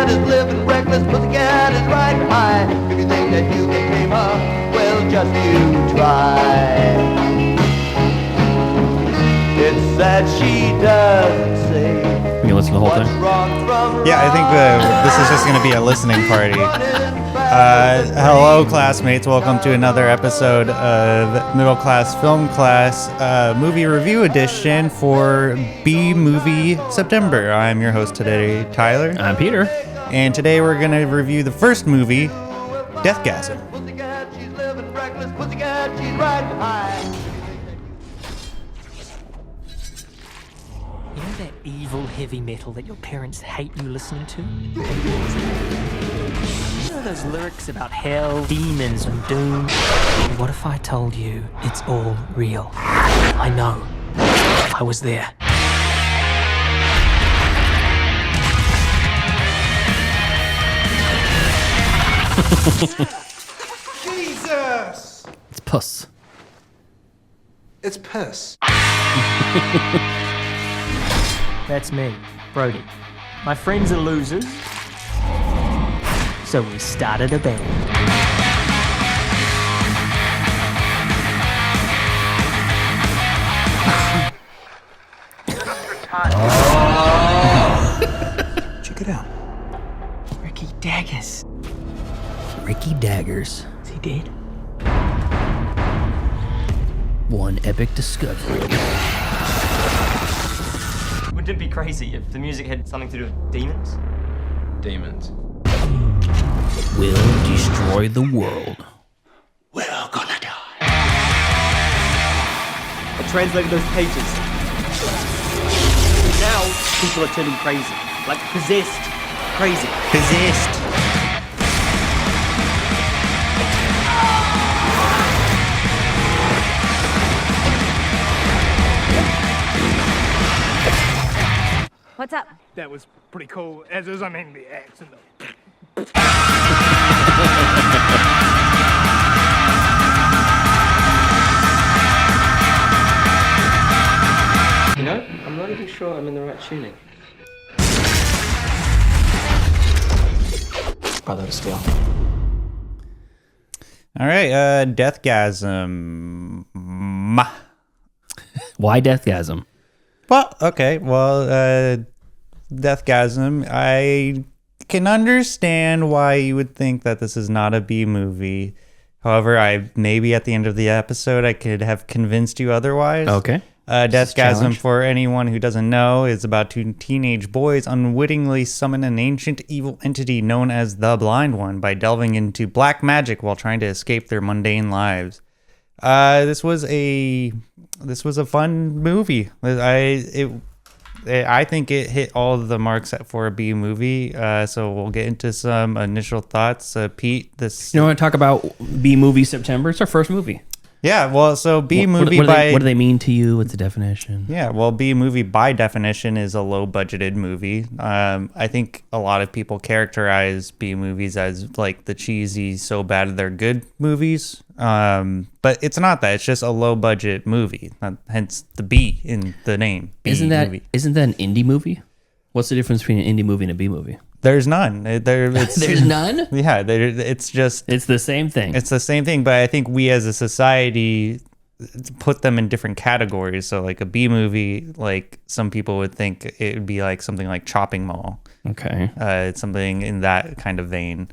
Pussycat is living reckless, Pussycat is riding high. If you think that you can tame her, well, just you try. It's that she doesn't say. You can listen to the whole thing. Yeah, I think this is just going to be a listening party. Hello, classmates. Welcome to another episode of Middle Class Film Class Movie Review Edition for B-Movie September. I'm your host today, Tyler. I'm Peter. And today we're going to review the first movie, Deathgasm. Evil heavy metal that your parents hate you listening to? You know those lyrics about hell, demons, and doom? What if I told you it's all real? I know. I was there. Jesus! It's Puss. It's Puss. That's me, Brody. My friends are losers, so we started a band. Check it out. Ricky Daggers. Ricky Daggers. Is he dead? One epic discovery. Wouldn't it be crazy if the music had something to do with demons? Demons. Will destroy the world. We're all gonna die. I translated those pages. Now, people are turning crazy. Like possessed. Crazy. Possessed. What's up? That was pretty cool, as is, I mean, the accent. You know, I'm not even sure I'm in the right tuning. Brother of Steel. All right, Deathgasm. Why Deathgasm? Well, okay. Well, Deathgasm. I can understand why you would think that this is not a B movie. However, maybe at the end of the episode, I could have convinced you otherwise. Okay. Deathgasm, for anyone who doesn't know, is about two teenage boys unwittingly summon an ancient evil entity known as the Blind One by delving into black magic while trying to escape their mundane lives. This was a fun movie. I think it hit all of the marks for a B movie. So we'll get into some initial thoughts. Pete, this. You want to talk about B movie September? It's our first movie. Yeah, well, so B movie what do they mean to you? What's the definition? Yeah, well, B movie by definition is a low budgeted movie. I think a lot of people characterize B movies as like the cheesy, so bad they're good movies. But it's not that. It's just a low budget movie. Hence the B in the name. Isn't that an indie movie? What's the difference between an indie movie and a B movie? There's none. There's none? Yeah, it's the same thing. It's the same thing, but I think we as a society put them in different categories. So like a B movie, like some people would think it would be like something like Chopping Mall. Okay. It's something in that kind of vein.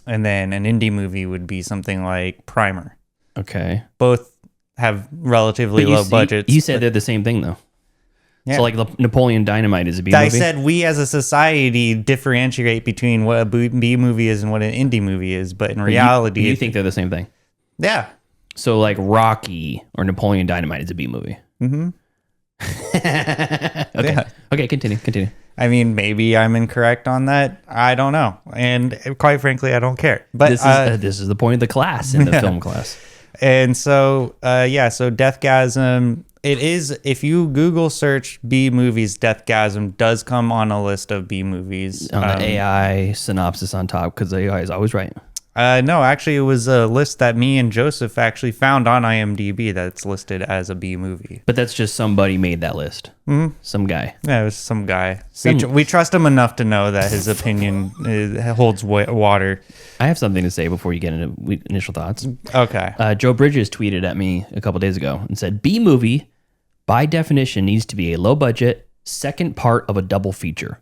And then an indie movie would be something like Primer. Okay. Both have relatively low budgets. You said they're the same thing, though. Yeah. So like Napoleon Dynamite is a B movie? I said we as a society differentiate between what a B movie is and what an indie movie is, but in reality... You think they're the same thing? Yeah. So like Rocky or Napoleon Dynamite is a B movie? Mm-hmm. Okay. Yeah. Okay, continue. I mean, maybe I'm incorrect on that. I don't know. And quite frankly, I don't care. But this is the point of the class in the film class. And so, so Deathgasm... It is, if you Google search B movies, Deathgasm does come on a list of B movies. On the AI synopsis on top, because the AI is always right. No, actually, it was a list that me and Joseph actually found on IMDb that's listed as a B movie. But that's just somebody made that list. Mm-hmm. Some guy. Yeah, it was some guy. We trust him enough to know that his opinion holds water. I have something to say before you get into initial thoughts. Okay. Joe Bridges tweeted at me a couple days ago and said, B movie, by definition, needs to be a low budget, second part of a double feature.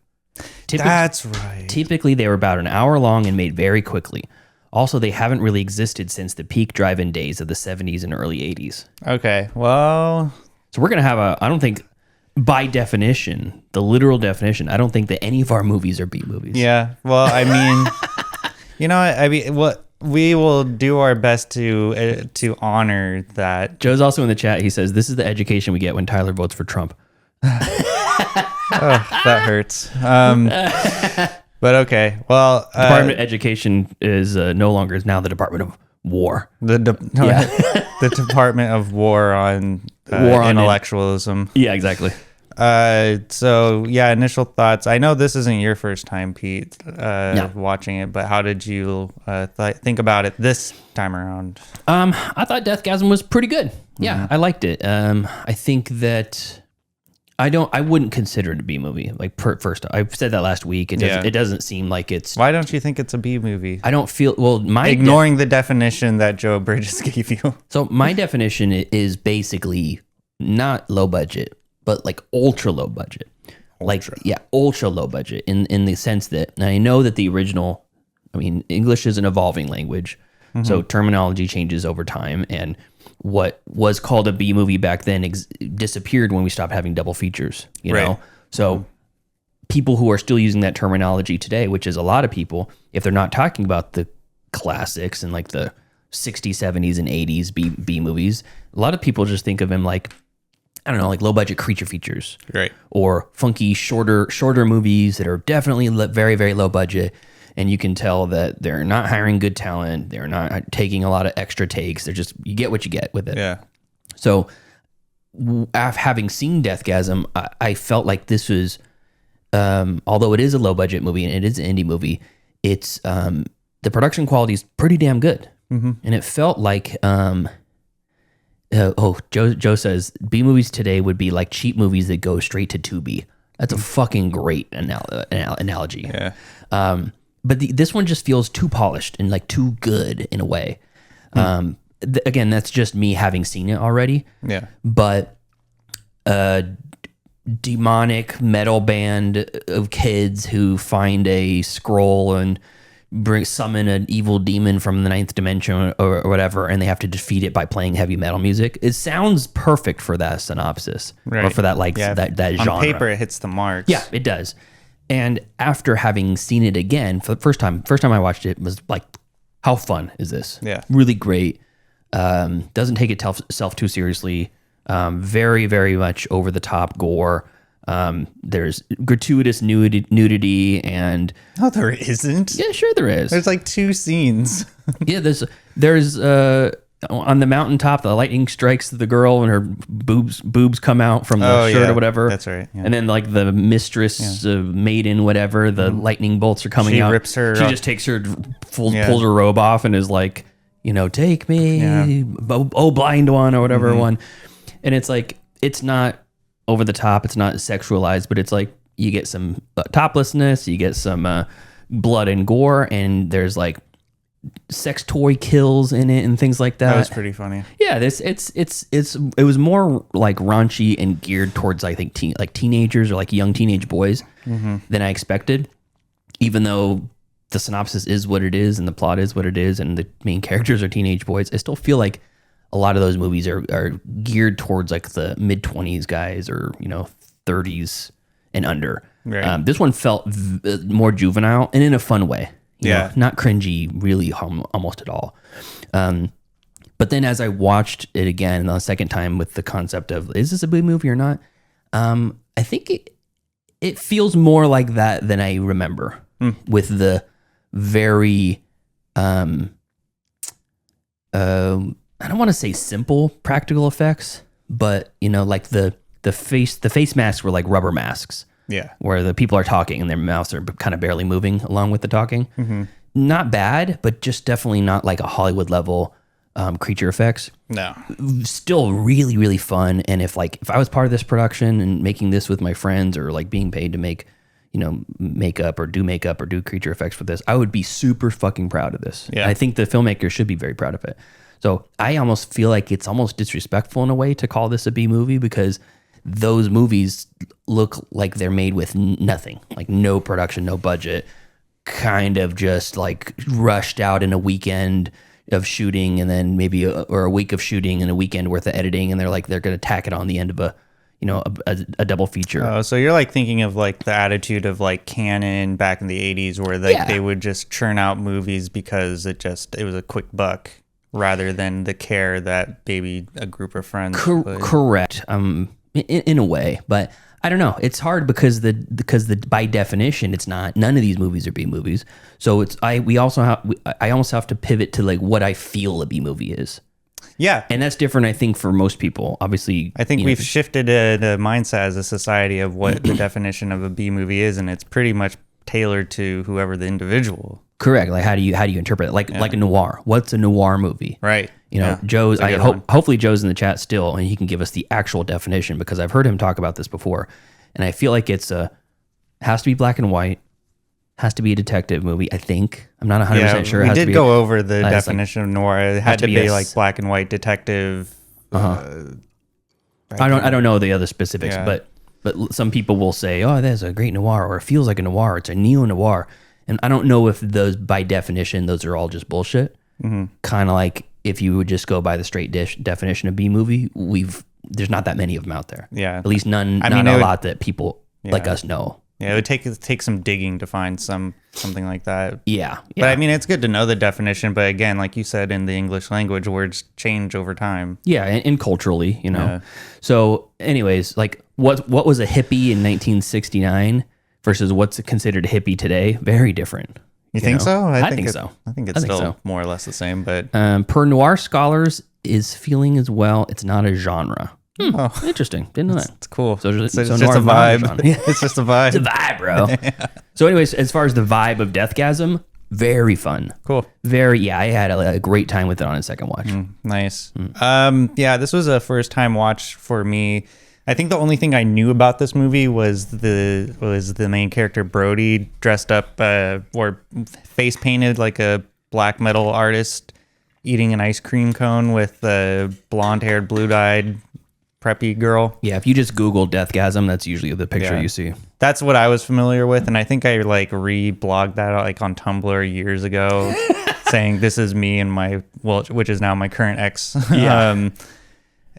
That's right. Typically, they were about an hour long and made very quickly. Also, they haven't really existed since the peak drive-in days of the 70s and early 80s. Okay, well... So we're going to have I don't think, by definition, the literal definition, I don't think that any of our movies are B movies. Yeah, well, I mean, we will do our best to honor that. Joe's also in the chat. He says, this is the education we get when Tyler votes for Trump. Oh, that hurts. But okay, well, Department of Education is no longer, is now the Department of War. The Department of War on intellectualism. Yeah, exactly. So yeah, initial thoughts. I know this isn't your first time, Pete, watching it, but how did you think about it this time around? I thought Deathgasm was pretty good. Yeah, I liked it. I think that I wouldn't consider it a B movie. Like first, I said that last week. It doesn't seem like it's. Why don't you think it's a B movie? I don't feel ignoring the definition that Joe Bridges gave you. So my definition is basically not low budget, but like ultra low budget. Ultra low budget in the sense that, and I know that the original, I mean, English is an evolving language, so terminology changes over time, and what was called a B movie back then disappeared when we stopped having double features, you know? So people who are still using that terminology today, which is a lot of people, if they're not talking about the classics and like the 60s, 70s, and 80s B movies, a lot of people just think of them like, I don't know, like low budget creature features, right? Or funky, shorter movies that are definitely very, very low budget. And you can tell that they're not hiring good talent. They're not taking a lot of extra takes. They're just, you get what you get with it. Yeah. So having seen Deathgasm, I felt like this was, although it is a low budget movie and it is an indie movie, it's, the production quality is pretty damn good. Mm-hmm. And it felt like, Joe says B movies today would be like cheap movies that go straight to Tubi. That's a fucking great analogy. Yeah. But this one just feels too polished and like too good in a way. Again, that's just me having seen it already. Yeah. But demonic metal band of kids who find a scroll and summon an evil demon from the 9th dimension or whatever, and they have to defeat it by playing heavy metal music. It sounds perfect for that synopsis, or for that that genre. On paper, it hits the marks. Yeah, it does. And after having seen it again for the first time I watched it was like, how fun is this? Yeah, really great. Doesn't take itself too seriously. Very, very much over the top gore. There's gratuitous nudity and... No, there isn't. Yeah, sure there is. There's like 2 scenes. Yeah, there's on the mountaintop, the lightning strikes the girl and her boobs come out from the shirt or whatever. That's right. Yeah. And then like the mistress, maiden, whatever, the lightning bolts are coming out. She rips her... She just takes her, pulls her robe off and is like, take me, oh blind one or whatever one. And it's like, it's not over the top, it's not sexualized, but it's like you get some toplessness, you get some blood and gore, and there's like sex toy kills in it and things like that. That was pretty funny. Yeah, it was more like raunchy and geared towards, I think, teenagers or like young teenage boys than I expected. Even though the synopsis is what it is and the plot is what it is and the main characters are teenage boys, I still feel like a lot of those movies are geared towards like the mid-20s guys or 30s and under. Right. This one felt more juvenile and in a fun way. You know, not cringy, really, almost at all. But then as I watched it again the second time with the concept of, is this a B movie or not? I think it feels more like that than I remember, with the very, I don't want to say simple practical effects, but like the face masks were like rubber masks. Yeah. Where the people are talking and their mouths are kind of barely moving along with the talking. not bad, but just definitely not like a Hollywood level creature effects. No. Still really, really fun. And if I was part of this production and making this with my friends, or like being paid to make, makeup or do creature effects for this, I would be super fucking proud of this. Yeah. I think the filmmaker should be very proud of it. So I almost feel like it's almost disrespectful in a way to call this a B movie, because those movies look like they're made with nothing, like no production, no budget, kind of just like rushed out in a weekend of shooting, and then maybe a week of shooting and a weekend worth of editing, and they're going to tack it on the end of a double feature. Oh, so you're like thinking of like the attitude of like Canon back in the 80s, where they would just churn out movies because it was a quick buck, rather than the care that maybe a group of friends would. Correct. In a way, but I don't know. It's hard because by definition, it's not. None of these movies are B movies. So I almost have to pivot to like what I feel a B movie is. Yeah, and that's different, I think, for most people. Obviously, I think we've shifted the mindset as a society of what the definition of a B movie is, and it's pretty much tailored to whoever the individual. Correct. Like how do you interpret it? Like a noir. What's a noir movie? Right. Joe's. Hopefully Joe's in the chat still, and he can give us the actual definition, because I've heard him talk about this before, and I feel like it's has to be black and white, has to be a detective movie. I think I'm not 100% sure. We did go over the definition of noir. It had to be like black and white detective. I don't know the other specifics, but some people will say, oh, that's a great noir, or it feels like a noir. It's a neo noir. And I don't know if those, by definition, those are all just bullshit. Mm-hmm. Kind of like if you would just go by the straight definition of B movie, there's not that many of them out there. Yeah. At least not a lot that people like us know. Yeah, it would take some digging to find something like that. Yeah. But I mean, it's good to know the definition. But again, like you said, in the English language, words change over time. Yeah, and culturally, Yeah. So anyways, like what was a hippie in 1969 versus what's considered a hippie today? Very different. You think so? I think so. I think it's still more or less the same. But per noir scholars is feeling as well, it's not a genre. Oh, interesting. Didn't know that. It's cool. So it's just a vibe. It's just a vibe. It's a vibe, bro. Yeah. So anyways, as far as the vibe of Deathgasm, very fun. Cool. I had a great time with it on a second watch. Nice. Yeah, this was a first time watch for me. I think the only thing I knew about this movie was the main character Brody dressed up or face painted like a black metal artist, eating an ice cream cone with a blonde haired, blue eyed preppy girl. Yeah, if you just Google Deathgasm, that's usually the picture you see. That's what I was familiar with, and I think I like reblogged that like on Tumblr years ago, saying this is me and which is now my current ex. Yeah.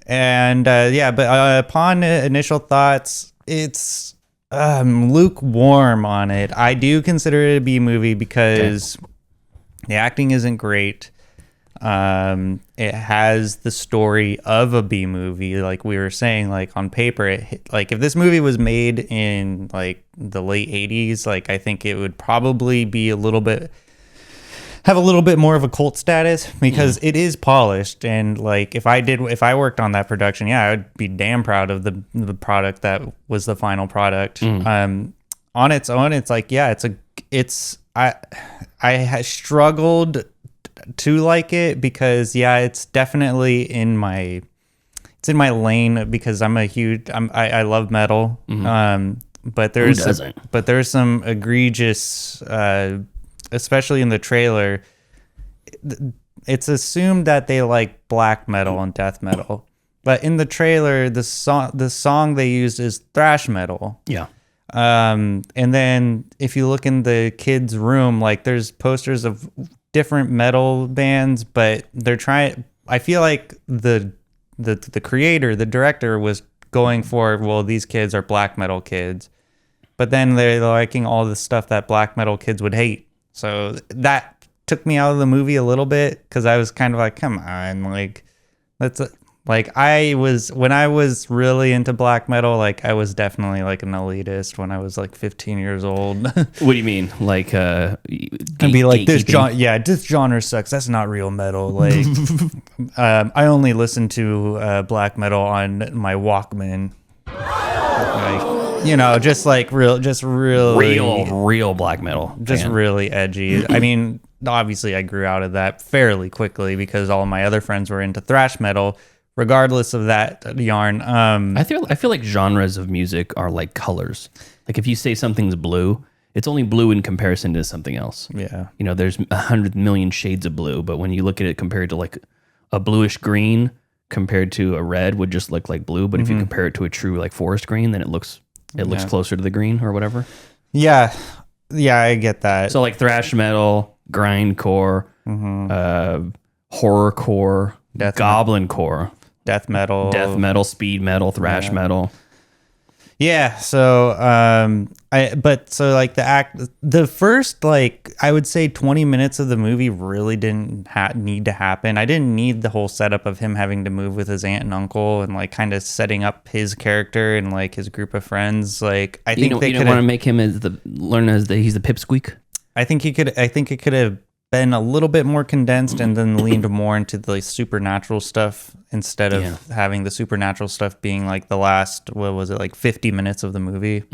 But upon initial thoughts, it's lukewarm on it. I do consider it a B movie because the acting isn't great. It has the story of a B movie, like we were saying. Like on paper, like if this movie was made in like the late 80s, like I think it would probably be have a little bit more of a cult status, because it is polished. And like if I worked on that production, I would be damn proud of the product that was the final product. On its own, it's like I struggled to like it, because it's definitely in my lane, because I love metal. But there's some egregious, especially in the trailer, it's assumed that they like black metal and death metal, but in the trailer, the song they used is thrash metal. Yeah. And then if you look in the kids' room, like there's posters of different metal bands, but I feel like the creator, the director, was going for, well, these kids are black metal kids, but then they're liking all the stuff that black metal kids would hate. So that took me out of the movie a little bit, because I was kind of like, come on, like when I was really into black metal, like I was definitely like an elitist when I was like 15 years old. What do you mean? Like and be like, this genre sucks. That's not real metal. Like I only listen to black metal on my Walkman. Like, just like real black metal, just really edgy. I mean, obviously I grew out of that fairly quickly because all my other friends were into thrash metal. Regardless of that yarn, I feel like genres of music are like colors. Like if you say something's blue, it's only blue in comparison to something else. Yeah. You know, there's 100 million shades of blue, but when you look at it compared to like a bluish green compared to a red would just look like blue. But if you compare it to a true like forest green, then it looks closer to the green or whatever. Yeah, I get that. So like thrash metal, grindcore, horrorcore, goblincore, death metal, speed metal, thrash metal. Yeah. So, the first, like, I would say 20 minutes of the movie really didn't need to happen. I didn't need the whole setup of him having to move with his aunt and uncle and like kind of setting up his character and like his group of friends. Like, I think you don't want to make him he's the pipsqueak. I think it could have been a little bit more condensed and then leaned more into the supernatural stuff instead of having the supernatural stuff being like the last, what was it, like 50 minutes of the movie.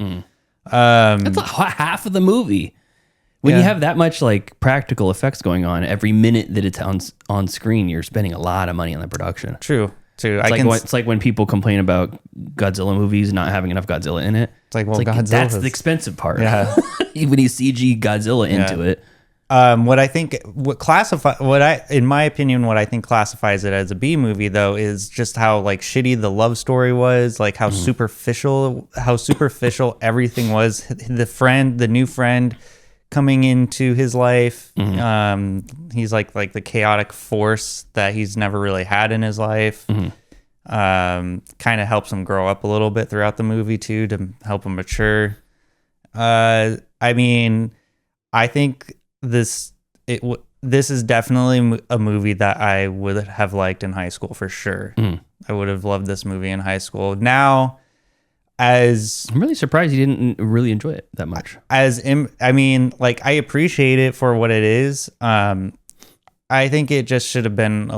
That's half of the movie. When you have that much like practical effects going on, every minute that it's on screen, you're spending a lot of money on the production. True. It's like when people complain about Godzilla movies not having enough Godzilla in it. It's like, well, that's the expensive part. Yeah. Even you CG Godzilla into it. In my opinion, what I think classifies it as a B movie though is just how like shitty the love story was, like how superficial everything was. The new friend coming into his life, he's like the chaotic force that he's never really had in his life. Kind of helps him grow up a little bit throughout the movie too, to help him mature. I think this is definitely a movie that I would have liked in high school for sure. I would have loved this movie in high school. Now, I'm really surprised you didn't really enjoy it that much. I appreciate it for what it is. I think it just should have been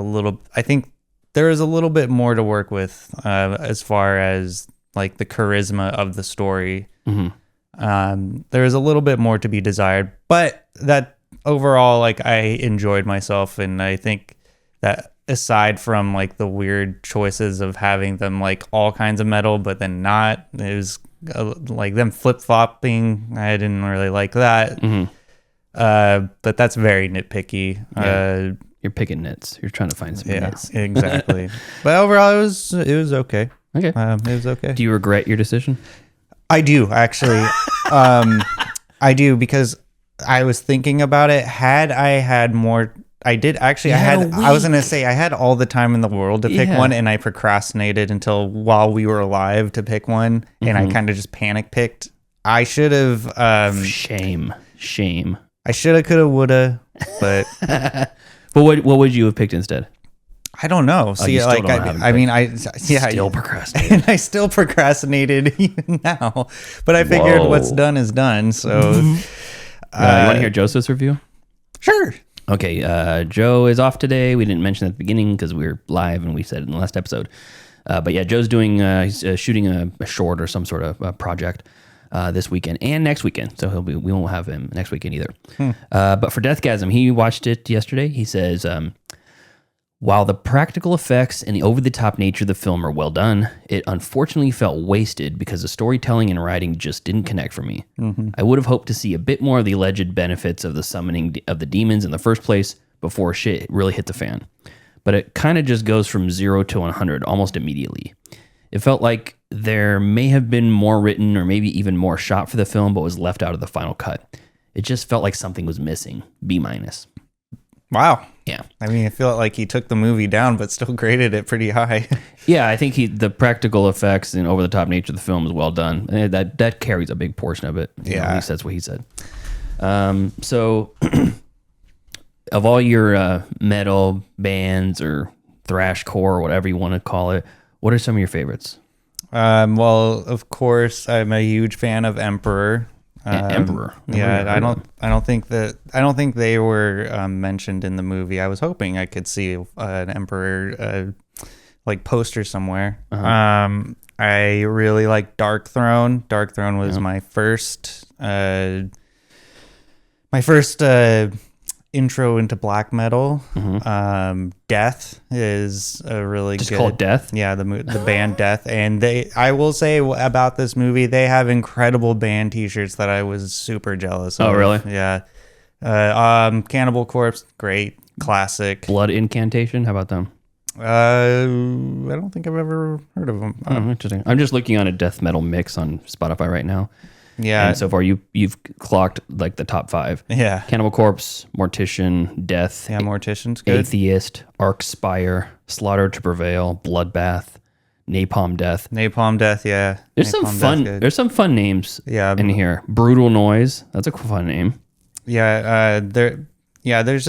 I think there is a little bit more to work with as far as like the charisma of the story. There is a little bit more to be desired, but that overall, like, I enjoyed myself, and I think that aside from like the weird choices of having them like all kinds of metal, but then not, it was like them flip-flopping. I didn't really like that. But that's very nitpicky. You're picking nits. You're trying to find some nits. Exactly. But overall, it was okay. Okay. It was okay. Do you regret your decision? I do, actually. I do, because I was thinking about it. Had I had more, I did actually. I was gonna say I had all the time in the world to pick one, and I procrastinated until while we were alive to pick one, and I kind of just panic picked. I should have. Shame. I shoulda, coulda, woulda, but. But what would you have picked instead? I don't know. See, like I still procrastinated, and I still procrastinated even now. But I figured what's done is done. So, you want to hear Joseph's review? Sure. Okay. Joe is off today. We didn't mention that at the beginning because we were live and we said it in the last episode. But yeah, Joe's doing he's shooting a short or some sort of project this weekend and next weekend. So we won't have him next weekend either. But for Deathgasm, he watched it yesterday. He says, while the practical effects and the over-the-top nature of the film are well done, it unfortunately felt wasted because the storytelling and writing just didn't connect for me. I would have hoped to see a bit more of the alleged benefits of the summoning of the demons in the first place before shit really hit the fan. But it kind of just goes from 0 to 100 almost immediately. It felt like there may have been more written or maybe even more shot for the film, but was left out of the final cut. It just felt like something was missing. B-. Wow. Yeah. I mean, I feel like he took the movie down, but still graded it pretty high. Yeah, I think the practical effects and over-the-top nature of the film is well done. And that carries a big portion of it. You know, at least that's what he said. So, of all your metal bands or thrash core or whatever you want to call it, what are some of your favorites? Well, of course, I'm a huge fan of Emperor. Emperor. Yeah, I don't think they were mentioned in the movie. I was hoping I could see an Emperor like poster somewhere. I really like Dark Throne. Dark Throne was my first intro into black metal. Death is a really Just good. called Death? Yeah, the band Death, and I will say about this movie, they have incredible band T-shirts that I was super jealous of. Oh, really? Yeah. Cannibal Corpse, great classic. Blood Incantation. How about them? I don't think I've ever heard of them. Oh, interesting. I'm just looking on a death metal mix on Spotify right now. Yeah. And so far, you've clocked like the top 5. Yeah. Cannibal Corpse, Mortician, Death, Yeah, Mortician's good. Atheist, Arcspire, Slaughter to Prevail, Bloodbath, Napalm Death. Napalm Death, yeah. There's some Napalm fun. Death, good. There's some fun names. Yeah. In here, Brutal Noise. That's a fun name. Yeah, there's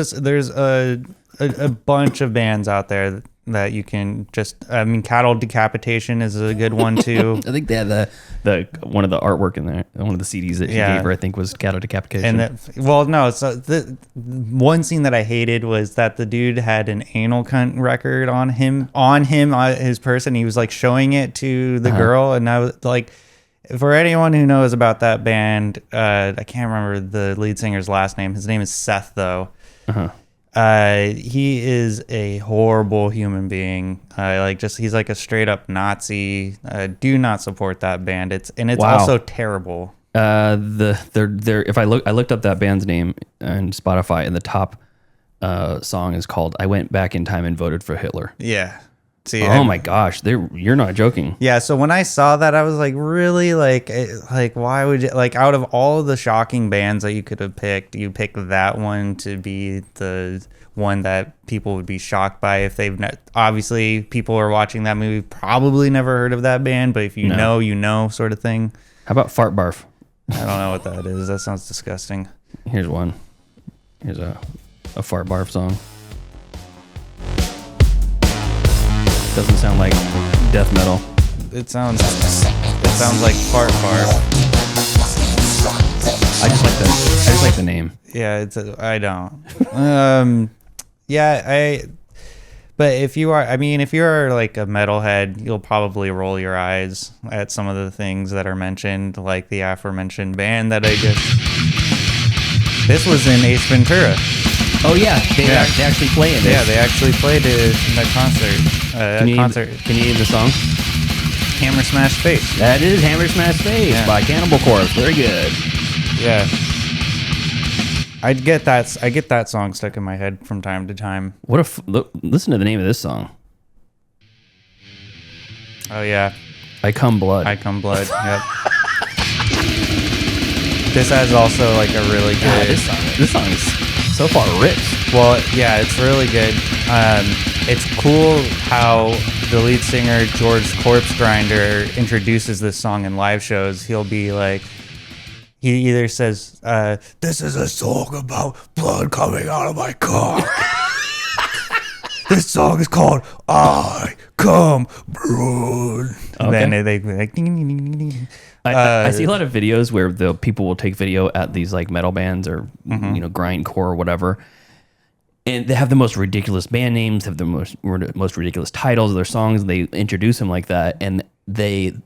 a bunch of bands out there that you can just. I mean, Cattle Decapitation is a good one too. I think they had the one of the artwork in there. One of the CDs that she gave her, I think, was Cattle Decapitation. And so the one scene that I hated was that the dude had an anal cunt record on his person. He was like showing it to the girl, and I was like, for anyone who knows about that band, I can't remember the lead singer's last name. His name is Seth, though. He is a horrible human being. He's like a straight up Nazi. Do not support that band. It's Wow. also terrible. I looked up that band's name on Spotify, and the top song is called "I Went Back in Time and Voted for Hitler." Yeah. See, Oh my gosh, you're not joking. Yeah, so when I saw that, I was like, really? Like why would you, like, out of all of the shocking bands that you could have picked, you pick that one to be the one that people would be shocked by if they've not, obviously people are watching that movie, probably never heard of that band, but if you know, you know, sort of thing. How about Fart Barf? I don't know what that is. That sounds disgusting. Here's one. Here's a Fart Barf song. Doesn't sound like death metal. It sounds like Fart Barf. I just like the name. Yeah, I don't. But if you are like a metalhead, you'll probably roll your eyes at some of the things that are mentioned, like the aforementioned band that I just. This was in Ace Ventura. Oh yeah, they actually play in this. Yeah, they actually played it in that concert. Can you name the song? Hammer Smash Face. That is Hammer Smash Face by Cannibal Corpse. Very good. Yeah. I get that song stuck in my head from time to time. Listen to the name of this song. Oh yeah. I Come Blood. I Come Blood. Yep. This has also like a really good. This song is so far rips. Well, yeah, it's really good. It's cool how the lead singer George Corpse Grinder introduces this song in live shows. He'll be like, he either says, "This is a song about blood coming out of my cock." This song is called "I Come Blood." Okay. And then they like. Ding, ding, ding, ding, ding. I see a lot of videos where the people will take video at these like metal bands or grindcore or whatever, and they have the most ridiculous band names, have the most ridiculous titles of their songs. And they introduce them like that, and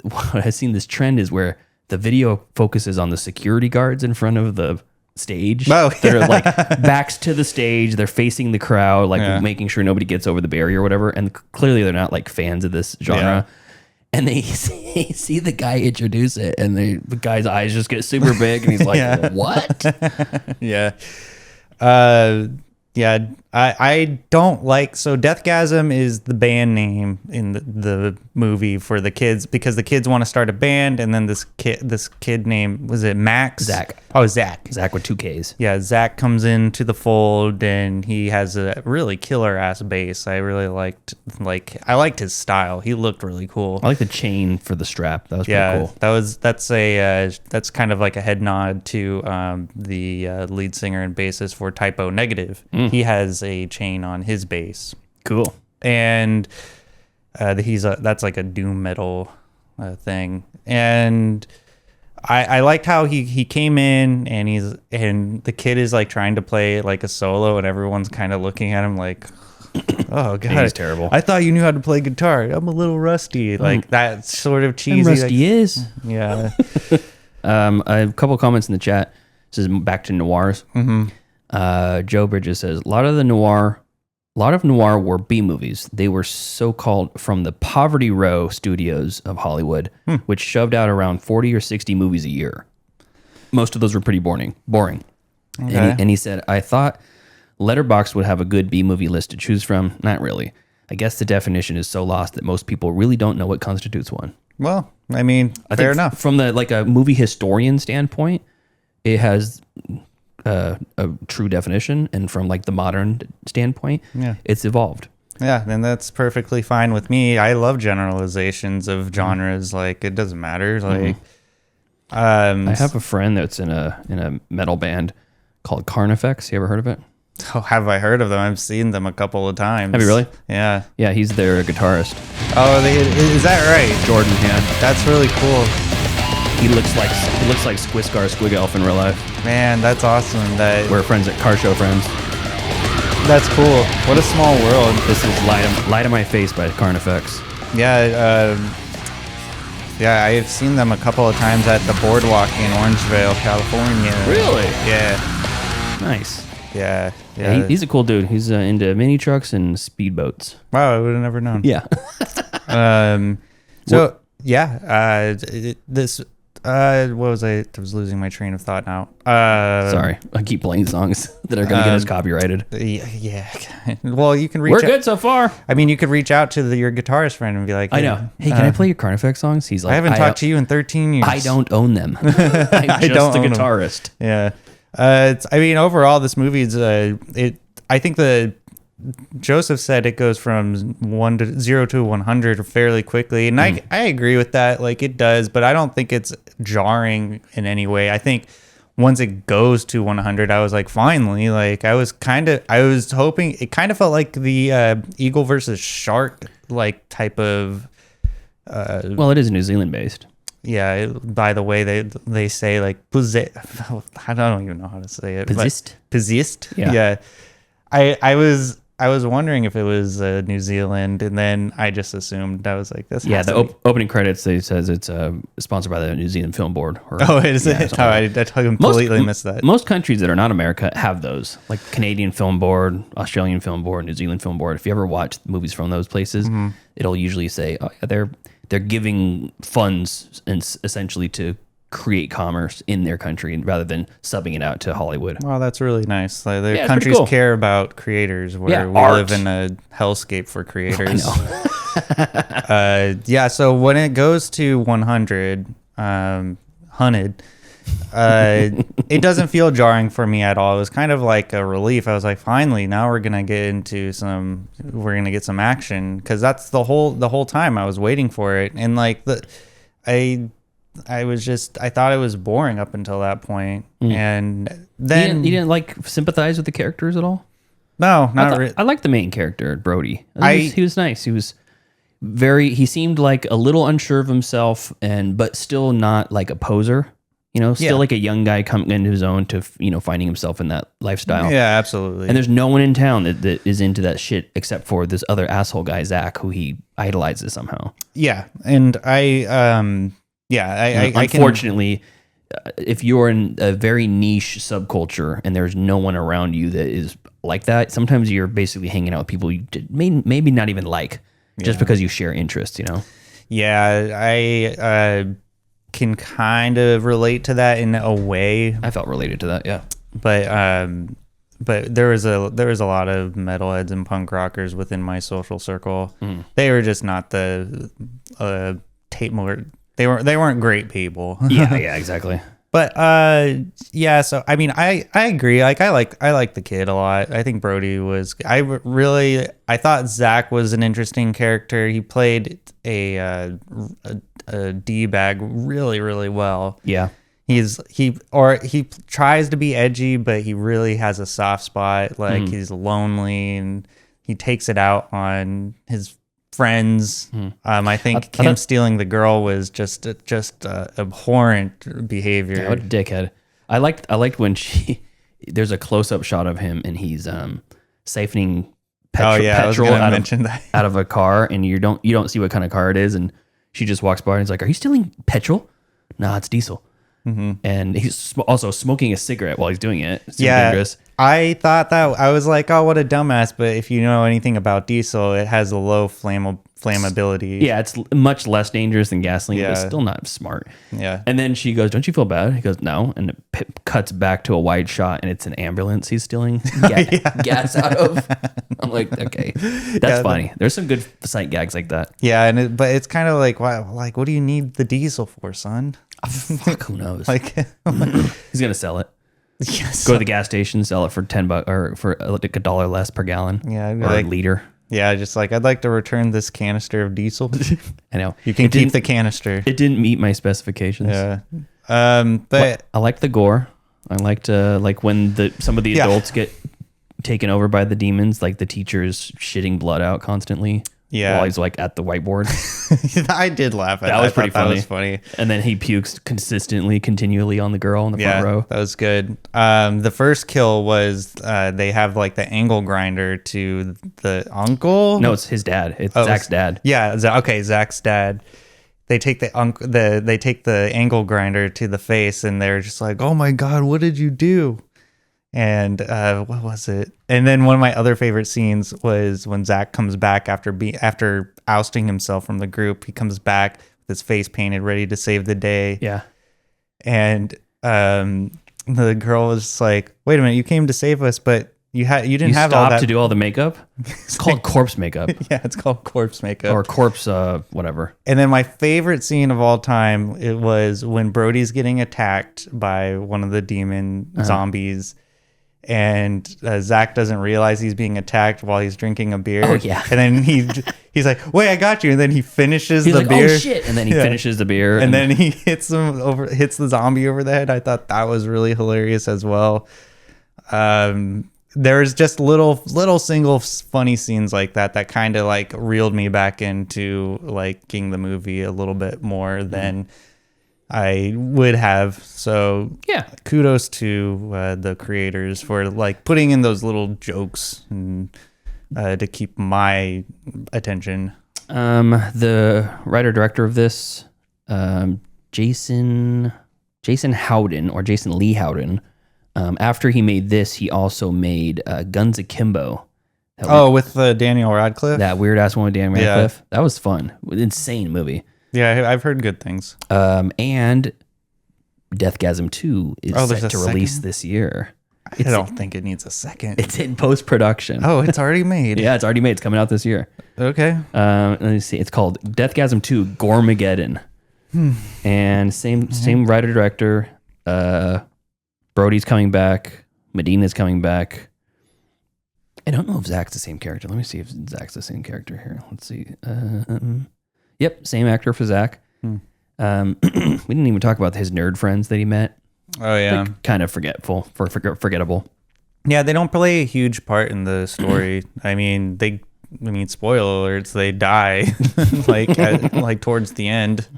what I've seen this trend is where the video focuses on the security guards in front of the stage. Oh, they're like backs to the stage, they're facing the crowd, like making sure nobody gets over the barrier or whatever. And clearly they're not like fans of this genre. Yeah. And they see the guy introduce it, and the guy's eyes just get super big, and he's like, "What?" Yeah. I don't like. So Deathgasm is the band name in the movie for the kids, because the kids want to start a band, and then this kid name, was it Max? Zach. Oh, Zach. Zach with 2 Ks. Yeah, Zach comes into the fold, and he has a really killer ass bass. I really liked his style. He looked really cool. I like the chain for the strap. That was pretty cool. That's kind of like a head nod to the lead singer and bassist for Typo Negative. He has a chain on his bass. Cool. And that's like a doom metal thing. And I liked how he came in, and the kid is like trying to play like a solo, and everyone's kind of looking at him like, "Oh god, he's terrible. I thought you knew how to play guitar. I'm a little rusty." Like that sort of cheesy. Rusty is. Yeah. A couple comments in the chat. This is back to noirs. Joe Bridges says, a lot of noir were B movies. They were so-called from the Poverty Row studios of Hollywood, which shoved out around 40 or 60 movies a year. Most of those were pretty boring. Okay. And he said, I thought Letterboxd would have a good B movie list to choose from. Not really. I guess the definition is so lost that most people really don't know what constitutes one. Well, I mean, fair enough. From the like a movie historian standpoint, it has a true definition, and from like the modern standpoint, it's evolved. Yeah, and that's perfectly fine with me. I love generalizations of genres. Like, it doesn't matter. Like, I have a friend that's in a metal band called Carnifex. You ever heard of it? oh, have I heard of them? I've seen them a couple of times. Have you really? Yeah. Yeah, he's their guitarist. Oh, is that right? Jordan, yeah. That's really cool. He looks like Squiscar Squig Elf in real life. Man, that's awesome. We're friends at Car Show Friends. That's cool. What a small world. This is Lie to My Face by Carnifex. Yeah, yeah, I've seen them a couple of times at the Boardwalk in Orangevale, California. Really? Yeah. Nice. Yeah. Yeah, he's a cool dude. He's into mini trucks and speedboats. Wow, I would have never known. Yeah. So yeah, what was I was losing my train of thought now. Sorry, I keep playing songs that are going to get us copyrighted. Yeah. Well, you can reach. We're good so far. I mean, you could reach out to your guitarist friend and be like, I know. Hey, can I play your Carnifex songs? He's like, I haven't talked to you in 13 years. I don't own them. I'm just a guitarist. Yeah. I mean, overall, this movie's I think Joseph said it goes from 0 to 100 fairly quickly, and I agree with that. Like, it does, but I don't think it's jarring in any way. I think once it goes to 100, I was like, finally. Like, I was hoping. It kind of felt like the Eagle versus Shark like type of. Well, it is New Zealand based. Yeah, by the way, they say like I don't even know how to say it. Possessed. Yeah. I was wondering if it was New Zealand, and then I just assumed. I was like, this. Yeah, the opening credits, they says it's sponsored by the New Zealand Film Board. Is it? Oh, I completely missed that. Most countries that are not America have those, like Canadian Film Board, Australian Film Board, New Zealand Film Board. If you ever watch movies from those places, it'll usually say, oh, yeah, they're giving funds and essentially to create commerce in their country rather than subbing it out to Hollywood. Well, that's really nice. Like, their Yeah, countries cool. care about creators, where we art. live in a hellscape for creators. I know. Yeah, so when it goes to 100, it doesn't feel jarring for me at all. It was kind of like a relief. I was like, finally, now we're gonna get some action, because that's the whole time I was waiting for it. And like I thought it was boring up until that point. And then you didn't like sympathize with the characters at all? No, not really. I liked the main character, Brody. He was nice. He seemed like a little unsure of himself, but still not like a poser. Still like a young guy coming into his own to, finding himself in that lifestyle. Yeah, absolutely. And there's no one in town that is into that shit except for this other asshole guy, Zach, who he idolizes somehow. Yeah. And unfortunately, if you're in a very niche subculture and there's no one around you that is like that, sometimes you're basically hanging out with people you maybe not even like, just because you share interests, Yeah, I can kind of relate to that in a way. I felt related to that, yeah. But there was a lot of metalheads and punk rockers within my social circle. They were just not the they weren't great people. Yeah, exactly. But so I mean, I agree. Like, I like the kid a lot. I think Brody was. I thought Zach was an interesting character. He played a D-bag really, really well. Yeah. He tries to be edgy, but he really has a soft spot. Like, he's lonely and he takes it out on his friends. I think him stealing the girl was just abhorrent behavior. Yeah, what a dickhead. I liked when there's a close-up shot of him and he's siphoning petrol out of a car, and you don't see what kind of car it is, and she just walks by and is like, "Are you stealing petrol?" "Nah, it's diesel." And he's also smoking a cigarette while he's doing it. It's dangerous. I thought that I was like, oh, what a dumbass. But if you know anything about diesel, it has a low flammability. Yeah, it's much less dangerous than gasoline, but Yeah. still not smart. Yeah. And then she goes, "Don't you feel bad?" He goes, "No." And it cuts back to a wide shot, and it's an ambulance he's stealing gas out of. I'm like, okay, that's funny. There's some good sight gags like that. Yeah, but it's kind of like, wow, like what do you need the diesel for, son? Fuck, who knows? Like, He's gonna sell it. yes. Go to the gas station, sell it for $10 or for like $1 less per gallon. Yeah, I'd be or like- a liter. Yeah, just like I'd like to return this canister of diesel. I know You can It keep didn't- the canister. It didn't meet my specifications. Yeah. But I liked the gore. I liked like when some of the Yeah. adults get taken over by the demons, like the teacher's shitting blood out constantly. Yeah. While he's like at the whiteboard. I did laugh at That was pretty That funny. was funny. And then he pukes continually on the girl in the front row. That was good. The first kill was they have like the angle grinder to the uncle. No, it's his dad. It's Zach's dad. Yeah. Okay, Zach's dad. They take they take the angle grinder to the face, and they're just like, "Oh my god, what did you do?" And what was it? And then one of my other favorite scenes was when Zach comes back after ousting himself from the group. He comes back with his face painted, ready to save the day. Yeah. And the girl was just like, "Wait a minute, you came to save us, but you didn't have all stopped that to do all the makeup. It's called corpse makeup Yeah, it's called corpse makeup. or corpse whatever. And then my favorite scene of all time, it was when Brody's getting attacked by one of the demon zombies, and Zach doesn't realize he's being attacked while he's drinking a beer. Oh, yeah. And then he's like, "Wait, I got you!" And then he finishes He's the like, beer. "Oh shit!" And then he Yeah. finishes the beer, And then he hits the zombie over the head. I thought that was really hilarious as well. There's just little single funny scenes like that kind of like reeled me back into liking the movie a little bit more than I would have. So yeah, kudos to the creators for like putting in those little jokes and to keep my attention. The writer director of this, Jason Howden or Jason Lee Howden. After he made this, he also made Guns Akimbo. With Daniel Radcliffe? That weird ass one with Daniel Yeah. Radcliffe. That was fun. Insane movie. Yeah, I've heard good things. And Deathgasm 2 is there's set a to release second? this year. I don't think it needs a second. It's in post-production. Oh, it's already made. Yeah, it's already made. It's coming out this year. Okay. Let me see. It's called Deathgasm 2 Gormageddon. And same writer director. Brody's coming back. Medina's coming back. I don't know if Zach's the same character. Let me see if Zach's the same character here. Let's see. Yep, same actor for Zach. We didn't even talk about his nerd friends that he met. Oh yeah. Kind of forgettable. Yeah, they don't play a huge part in the story. I mean, spoiler alerts, they die like towards the end.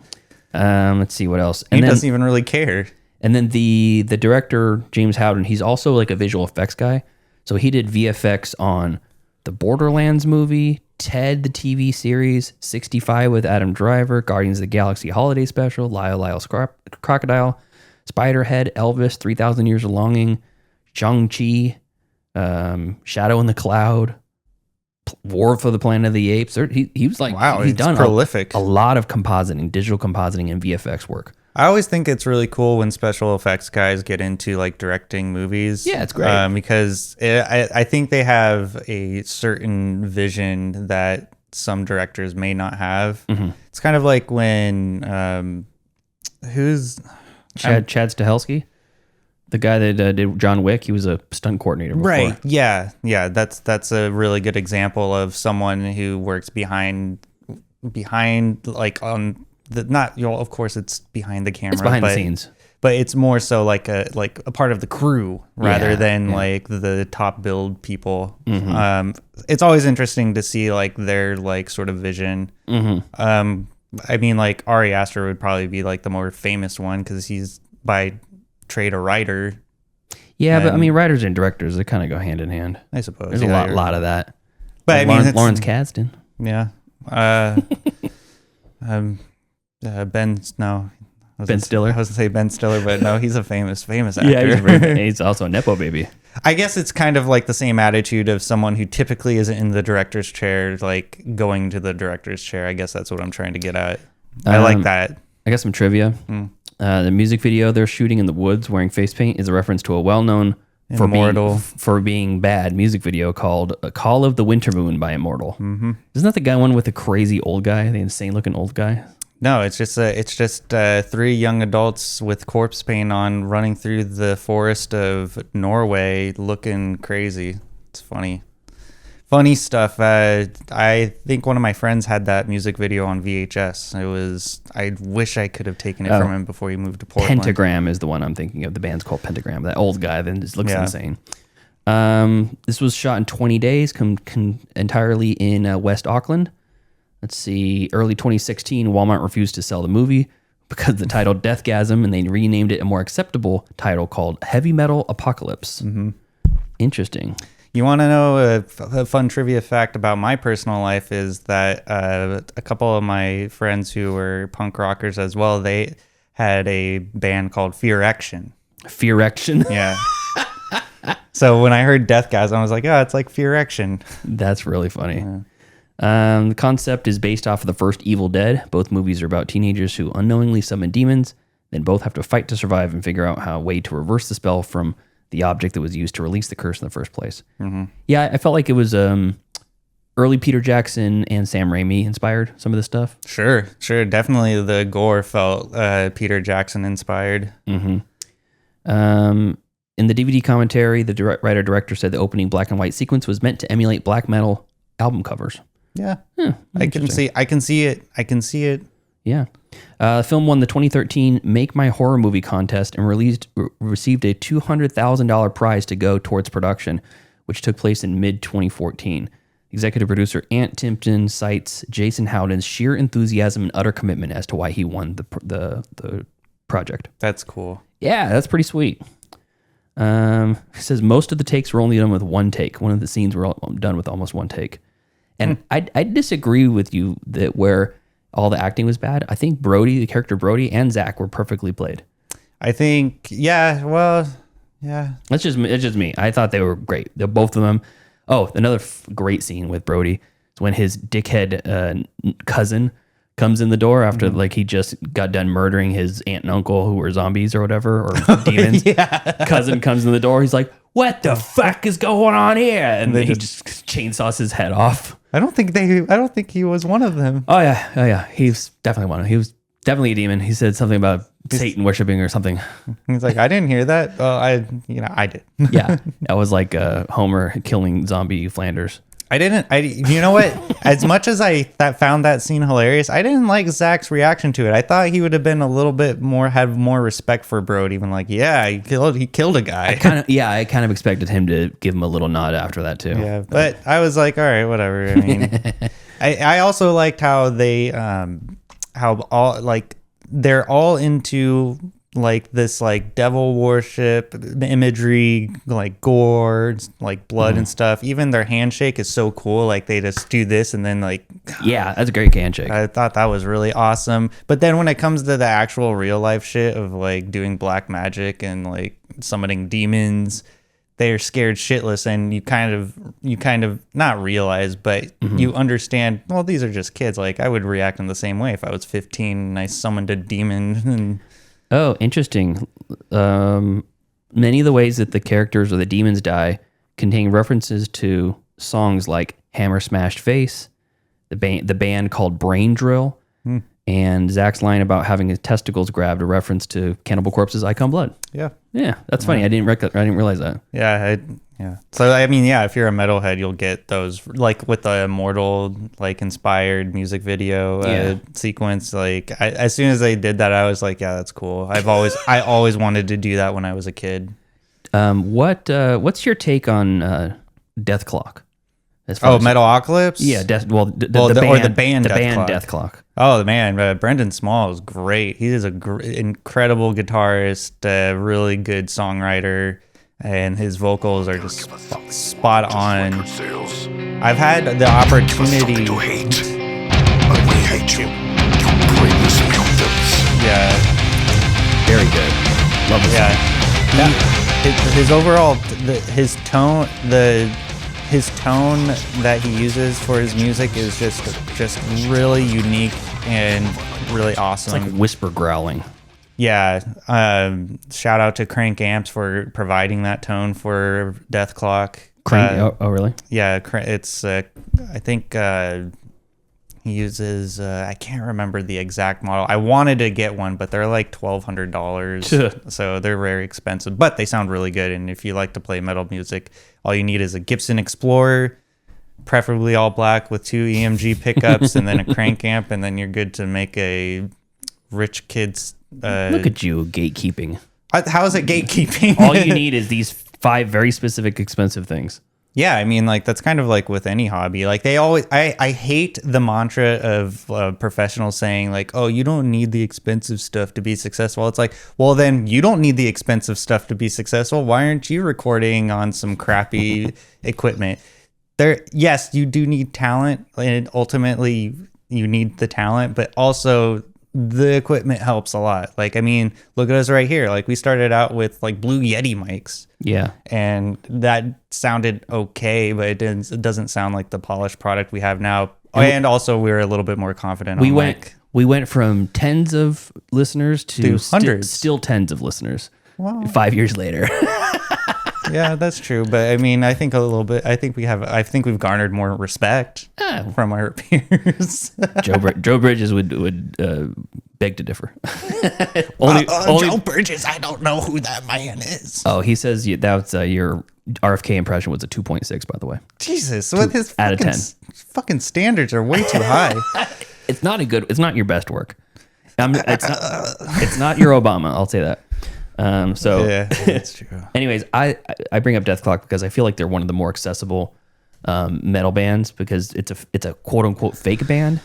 Let's see what else. He doesn't even really care. And then the director, James Howden, he's also like a visual effects guy. So he did VFX on the Borderlands movie, Ted, the TV series, 65 with Adam Driver, Guardians of the Galaxy Holiday Special, Lyle's Crocodile, Spiderhead, Elvis, 3,000 Years of Longing, Shang-Chi, Shadow in the Cloud, War for the Planet of the Apes. He was like, wow, he's done prolific. a lot of compositing, digital compositing and VFX work. I always think it's really cool when special effects guys get into like directing movies. Yeah, it's great. Because I think they have a certain vision that some directors may not have. Mm-hmm. It's kind of like when Chad Stahelski, the guy that did John Wick, he was a stunt coordinator before. Right. Yeah. That's a really good example of someone who works behind like on the of course it's behind the camera. It's behind the scenes. But it's more so like a part of the crew rather than yeah. like the top build people. Mm-hmm. It's always interesting to see like their like sort of vision. Mm-hmm. I mean, like Ari Aster would probably be like the more famous one because he's by trade a writer. Yeah, but I mean, writers and directors, they kind of go hand in hand. I suppose There's a lot of that. But like I mean, Lawrence Kasdan. Yeah. Ben Stiller. I was gonna say Ben Stiller, but no, he's a famous actor. Yeah, he's also a nepo baby. I guess it's kind of like the same attitude of someone who typically isn't in the director's chair, like going to the director's chair. I guess that's what I'm trying to get at. I like that. I got some trivia. The music video they're shooting in the woods wearing face paint is a reference to a well-known for being bad music video called "A Call of the Winter Moon" by Immortal. Isn't that the one with the crazy old guy, the insane-looking old guy? No, it's just 3 young adults with corpse paint on running through the forest of Norway looking crazy. It's funny stuff. I think one of my friends had that music video on VHS. I wish I could have taken it from him before he moved to Portland. Pentagram is the one I'm thinking of. The band's called Pentagram. That old guy that just looks insane. This was shot in 20 days, entirely in West Auckland. Let's see, early 2016, Walmart refused to sell the movie because of the title Deathgasm, and they renamed it a more acceptable title called Heavy Metal Apocalypse. Interesting. You want to know a fun trivia fact about my personal life is that a couple of my friends who were punk rockers as well, they had a band called Fear Action. Fear Action? Yeah. So when I heard Deathgasm, I was like, oh, it's like Fear Action. That's really funny. Yeah. The concept is based off of the first Evil Dead. Both movies are about teenagers who unknowingly summon demons, then both have to fight to survive and figure out how a way to reverse the spell from the object that was used to release the curse in the first place. Yeah, I felt like it was early Peter Jackson and Sam Raimi inspired some of this stuff. Sure. Definitely the gore felt Peter Jackson inspired. In the DVD commentary, the writer-director said the opening black and white sequence was meant to emulate black metal album covers. Yeah. I can see it. Yeah. The film won the 2013 Make My Horror Movie contest and received a $200,000 prize to go towards production, which took place in mid-2014. Executive producer Ant Timpton cites Jason Howden's sheer enthusiasm and utter commitment as to why he won the project. That's cool. Yeah, that's pretty sweet. He says most of the takes were only done with one take. One of the scenes were done with almost one take. And I disagree with you that where all the acting was bad. I think Brody, the character Brody, and Zach were perfectly played. I think, yeah. It's just me. I thought they were great. Both of them. Oh, another great scene with Brody is when his dickhead cousin comes in the door after like he just got done murdering his aunt and uncle who were zombies or whatever, or demons. Cousin comes in the door. He's like, what the fuck is going on here? And then he just chainsaws his head off. I don't think he was one of them. Oh yeah. He's definitely one of them. He was definitely a demon. He said something about Satan worshiping or something. He's like, I didn't hear that. Well, I did. Yeah. That was like Homer killing zombie Flanders. You know what? As much as I found that scene hilarious, I didn't like Zach's reaction to it. I thought he would have been a little bit more, have more respect for Brody. Even like, yeah, he killed a guy. I kind of expected him to give him a little nod after that too. Yeah, but I was like, all right, whatever. I mean, I also liked how they, they're all into like this like devil worship imagery, like gore, like blood and stuff. Even their handshake is so cool. Like they just do this and then like, yeah, that's a great handshake. I thought that was really awesome. But then when it comes to the actual real life shit of like doing black magic and like summoning demons, they're scared shitless, and you kind of not realize, but you understand, well, these are just kids. Like I would react in the same way if I was 15 and I summoned a demon. And oh, interesting. Many of the ways that the characters or the demons die contain references to songs like Hammer Smashed Face, the band called Brain Drill, and Zach's line about having his testicles grabbed, a reference to Cannibal Corpse's I Come Blood. Yeah, that's funny. I didn't realize that. Yeah. So I mean, yeah, if you're a metalhead, you'll get those, like with the Immortal like inspired music video sequence. Like as soon as they did that, I was like, yeah, that's cool. I always wanted to do that when I was a kid. What's your take on Death Clock? Metalocalypse? Yeah, the band Death Clock. Oh man, Brendan Small is great. He is incredible guitarist, really good songwriter, and his vocals are just spot on. I've had the opportunity to hate, but we hate you. You brainless impudence. Yeah, very good. Love it. Yeah. his overall his tone that he uses for his music is just really unique and really awesome. It's like whisper growling. Yeah. Shout out to Crank Amps for providing that tone for Death Clock. Oh, really? Yeah, it's I think he uses I can't remember the exact model. I wanted to get one, but they're like $1,200, so they're very expensive. But they sound really good, and if you like to play metal music, all you need is a Gibson Explorer, preferably all black with 2 EMG pickups, and then a crank amp, and then you're good to make a rich kid's. Look at you gatekeeping. How is it gatekeeping? All you need is these 5 very specific expensive things. Yeah, I mean, like, that's kind of like with any hobby. Like, they always, I hate the mantra of professionals saying, like, oh, you don't need the expensive stuff to be successful. It's like, well, then you don't need the expensive stuff to be successful. Why aren't you recording on some crappy equipment? Yes, you do need talent, and ultimately you need the talent, but also the equipment helps a lot. Like, I mean, look at us right here. Like, we started out with like Blue Yeti mics. Yeah. And that sounded okay, but it doesn't sound like the polished product we have now. And also we were a little bit more confident we on went we went from tens of listeners to hundreds. Still tens of listeners. Wow. 5 years later. Yeah, that's true. But I mean, I think a little bit. I think we've garnered more respect from our peers. Joe Bridges would beg to differ. Joe Bridges, I don't know who that man is. Oh, he says that's your RFK impression was a 2.6, by the the way. Jesus, with his out of 10. Fucking standards are way too high. It's not It's not your best work. It's not your Obama. I'll say that. So yeah, that's true. Anyways, I bring up Death Clock because I feel like they're one of the more accessible metal bands because it's a quote unquote fake band,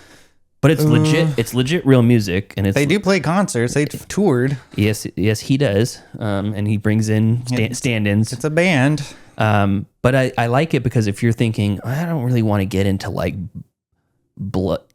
but it's legit. It's legit real music, and they do play concerts. They've toured. Yes, he does. And he brings in stand-ins. It's a band. But I like it because if you're thinking I don't really want to get into like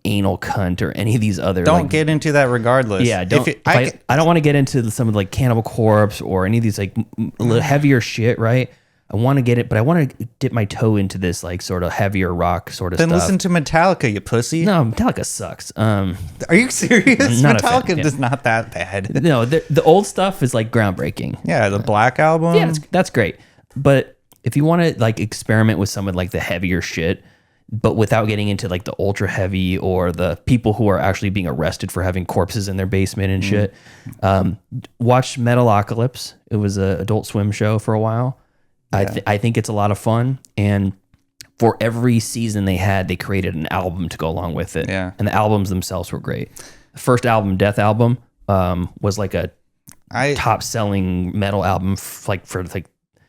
anal cunt or any of these other don't get into that regardless. Yeah, I don't want to get into some of the like Cannibal Corpse or any of these like a little heavier shit, right? I want to get it, but I want to dip my toe into this like sort of heavier rock sort of then stuff. Listen to Metallica, you pussy. No, Metallica sucks. Are you serious? Not Metallica is not that bad. No, the old stuff is like groundbreaking. Yeah, the Black Album. Yeah, that's great. But if you want to like experiment with some of like the heavier shit, but without getting into like the ultra heavy or the people who are actually being arrested for having corpses in their basement and shit, watch Metalocalypse. It was an Adult Swim show for a while. Yeah. I think it's a lot of fun. And for every season they created an album to go along with it. Yeah. And the albums themselves were great. The first album, Death Album, was like a top selling metal album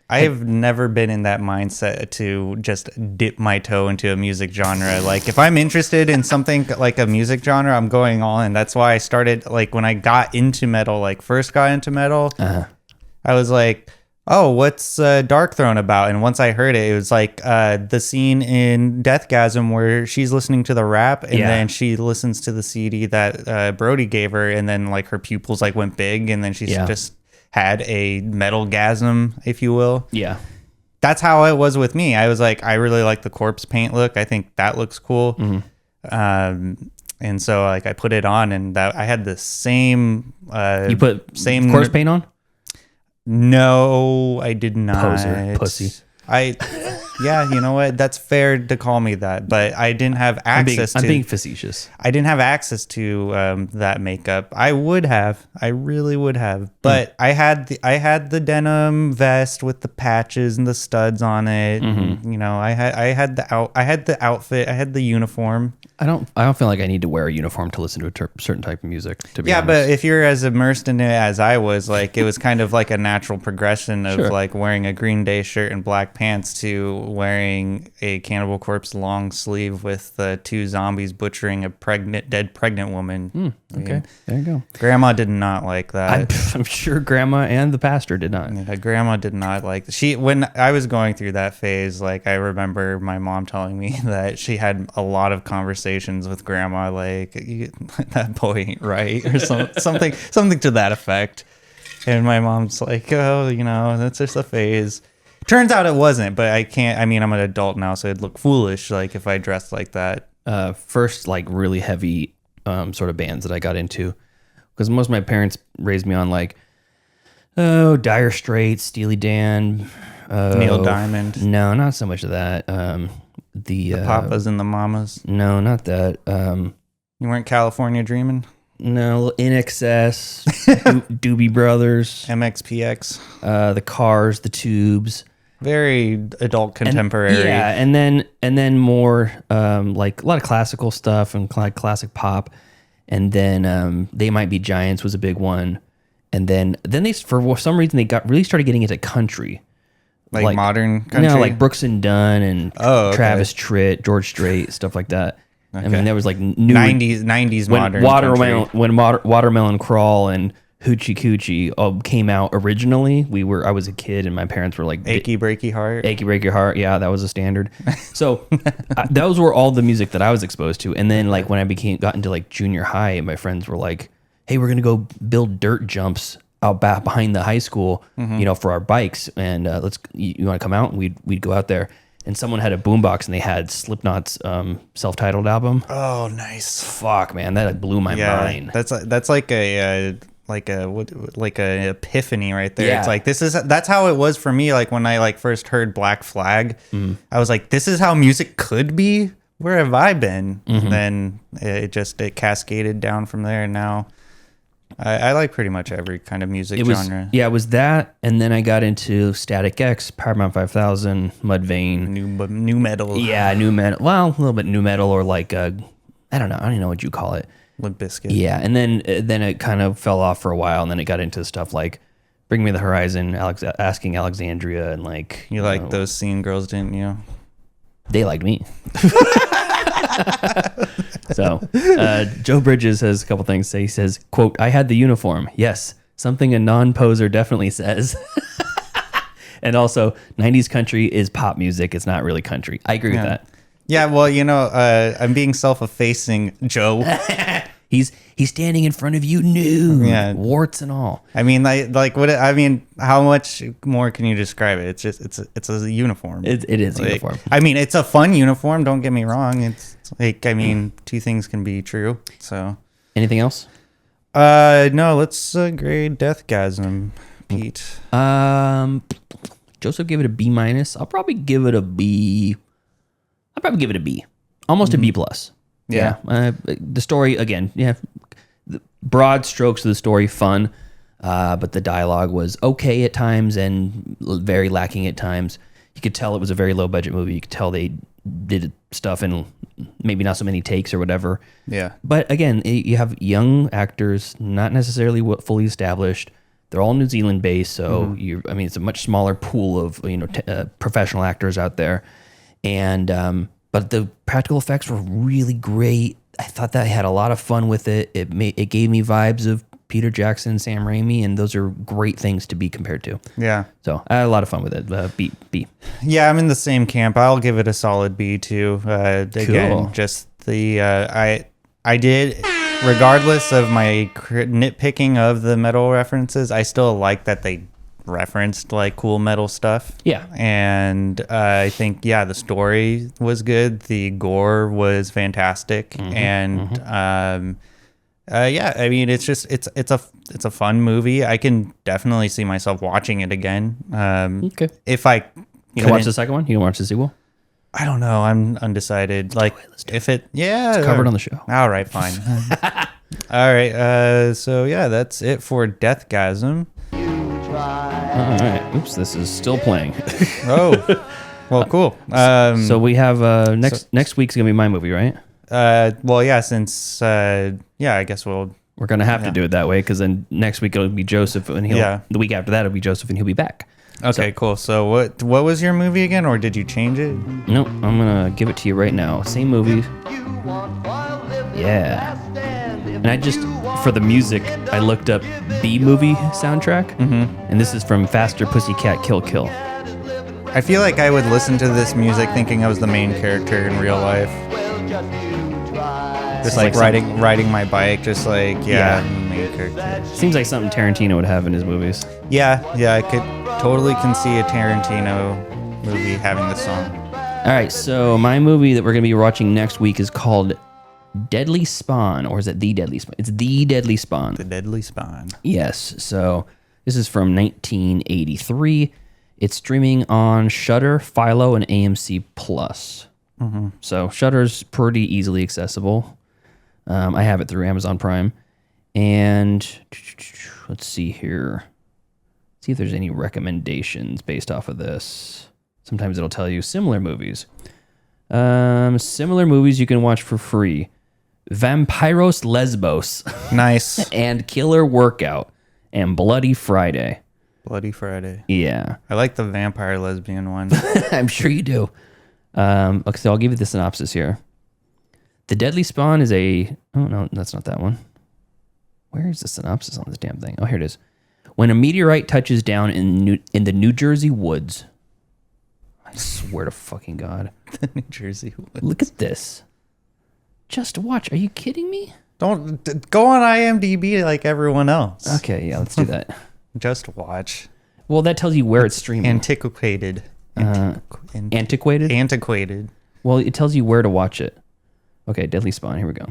I have never been in that mindset to just dip my toe into a music genre. Like if I'm interested in something like a music genre, I'm going all in. That's why I started like when I got into metal, like first got into metal, I was like, oh, what's Dark Throne about? And once I heard it, it was like the scene in Deathgasm where she's listening to the rap and then she listens to the CD that Brody gave her, and then like her pupils like went big, and then she's just had a metal gasm, if you will. Yeah. That's how it was with me. I was like, I really like the corpse paint look. I think that looks cool. Mm-hmm. And so like I put it on, and that I had the same you put same corpse paint on? No, I did not. Poser, pussy. Yeah, you know what? That's fair to call me that, but I didn't have access I'm being facetious. I didn't have access to that makeup. I would have. I really would have. But I had the denim vest with the patches and the studs on it. Mm-hmm. You know, I had the outfit. I had the uniform. I don't feel like I need to wear a uniform to listen to a certain type of music, to be honest. But if you're as immersed in it as I was, like it was kind of like a natural progression of like wearing a Green Day shirt and black pants to wearing a Cannibal Corpse long sleeve with 2 zombies butchering a dead pregnant woman. Okay, there you go. Grandma did not like that. I'm sure Grandma and the pastor did not. Yeah, Grandma did not like when I was going through that phase. Like I remember my mom telling me that she had a lot of conversations with Grandma, like that boy ain't right, or something to that effect. And my mom's like, oh, that's just a phase. Turns out it wasn't, but I can't. I mean, I'm an adult now, so it'd look foolish like if I dressed like that. First, like really heavy sort of bands that I got into, because most of my parents raised me on like, Dire Straits, Steely Dan, Neil Diamond. No, not so much of that. The Papas and the Mamas. No, not that. You weren't California Dreaming? No, In Excess, Doobie Brothers, MXPX, the Cars, the Tubes. Very adult contemporary. And then more like a lot of classical stuff and like classic pop. And then They Might Be Giants was a big one. And then they, for some reason, they really started getting into country. Like modern country? No, like Brooks and Dunn and Travis Tritt, George Strait, stuff like that. Okay. I mean, there was like new 90s modern when Watermelon Crawl and Hoochie Coochie came out originally. I was a kid and my parents were like Achy Breaky Heart. Yeah, that was a standard. So those were all the music that I was exposed to. And then like when I got into like junior high, my friends were like, "Hey, we're gonna go build dirt jumps out back behind the high school, for our bikes, and you want to come out?" And we'd go out there. And someone had a boombox and they had Slipknot's self-titled album. Oh, nice! Fuck, man, that blew my mind. That's like a epiphany right there. Yeah. It's like that's how it was for me. Like when I like first heard Black Flag, I was like, this is how music could be. Where have I been? And then it cascaded down from there. And now I like pretty much every kind of music genre. It was that, and then I got into Static X, Paramount 5000, Mudvayne, new metal. Yeah, new metal. Well, a little bit new metal, or like I don't know what you call it. Limp Bizkit. Yeah, and then it kind of fell off for a while, and then it got into stuff like Bring Me the Horizon, Asking Alexandria, and like you like those scene girls, didn't you? They liked me. So Joe Bridges has a couple things to say. He says, quote, "I had the uniform. Yes, something a non-poser definitely says." And also, 90s country is pop music. It's not really country. I agree with that. Yeah, well, I'm being self-effacing, Joe. He's standing in front of you nude, warts and all. I mean, how much more can you describe it? It's just it's a uniform. It is a uniform. I mean, it's a fun uniform. Don't get me wrong. It's like, two things can be true. So, anything else? No. Let's grade Deathgasm, Pete. Joseph gave it a B-. I'll probably give it a B. Almost a B+. Yeah. The story, again, the broad strokes of the story, fun, but the dialogue was okay at times and very lacking at times. You could tell it was a very low budget movie. You could tell they did stuff in maybe not so many takes or whatever. Yeah. But again, you have young actors, not necessarily fully established. They're all New Zealand based, so it's a much smaller pool of professional actors out there, and but the practical effects were really great. I thought that I had a lot of fun with it. It gave me vibes of Peter Jackson, Sam Raimi, and those are great things to be compared to. Yeah. So I had a lot of fun with it. B. Yeah, I'm in the same camp. I'll give it a solid B too. Again, just the I did, regardless of my nitpicking of the metal references, I still like that they referenced like cool metal stuff. Yeah. And I think the story was good. The gore was fantastic. And I mean, it's just it's a fun movie. I can definitely see myself watching it again. Okay. If I you watch the second one, you can watch the sequel. I don't know. I'm undecided. Let's do it. It's covered on the show. All right, fine. All right. So that's it for Deathgasm. All right. Oops, this is still playing. Oh, well, cool. So we have next week's gonna be my movie, right? Since I guess we're gonna have to do it that way, because then next week it'll be Joseph, and the week after that it'll be Joseph, and he'll be back. Okay, cool. So what was your movie again, or did you change it? Nope, I'm gonna give it to you right now. Same movie. Yeah. And I just, for the music, I looked up B-movie soundtrack, and this is from Faster Pussycat Kill Kill. I feel like I would listen to this music thinking I was the main character in real life. Just like riding my bike, just like, main character. Seems like something Tarantino would have in his movies. Yeah, I can see a Tarantino movie having this song. All right, so my movie that we're going to be watching next week is called Deadly Spawn, or is it The Deadly Spawn? It's The Deadly Spawn. The Deadly Spawn. Yes, so this is from 1983. It's streaming on Shudder, Philo, and AMC Plus. Mm-hmm. So Shudder's pretty easily accessible. I have it through Amazon Prime. And let's see here. See if there's any recommendations based off of this. Sometimes it'll tell you similar movies. Similar movies you can watch for free. Vampiros Lesbos. Nice. And Killer Workout. And Bloody Friday. Bloody Friday. Yeah. I like the vampire lesbian one. I'm sure you do. Okay, so I'll give you the synopsis here. The Deadly Spawn is a... Oh, no, that's not that one. Where is the synopsis on this damn thing? Oh, here it is. When a meteorite touches down in the New Jersey woods... I swear to fucking God. The New Jersey woods. Look at this. Just watch. Are you kidding me? Don't go on IMDb like everyone else. Okay, yeah, let's do that. Just watch. Well, that tells you where it's streaming. Antiquated. Antiquated? Antiquated. Well, it tells you where to watch it. Okay, Deadly Spawn. Here we go.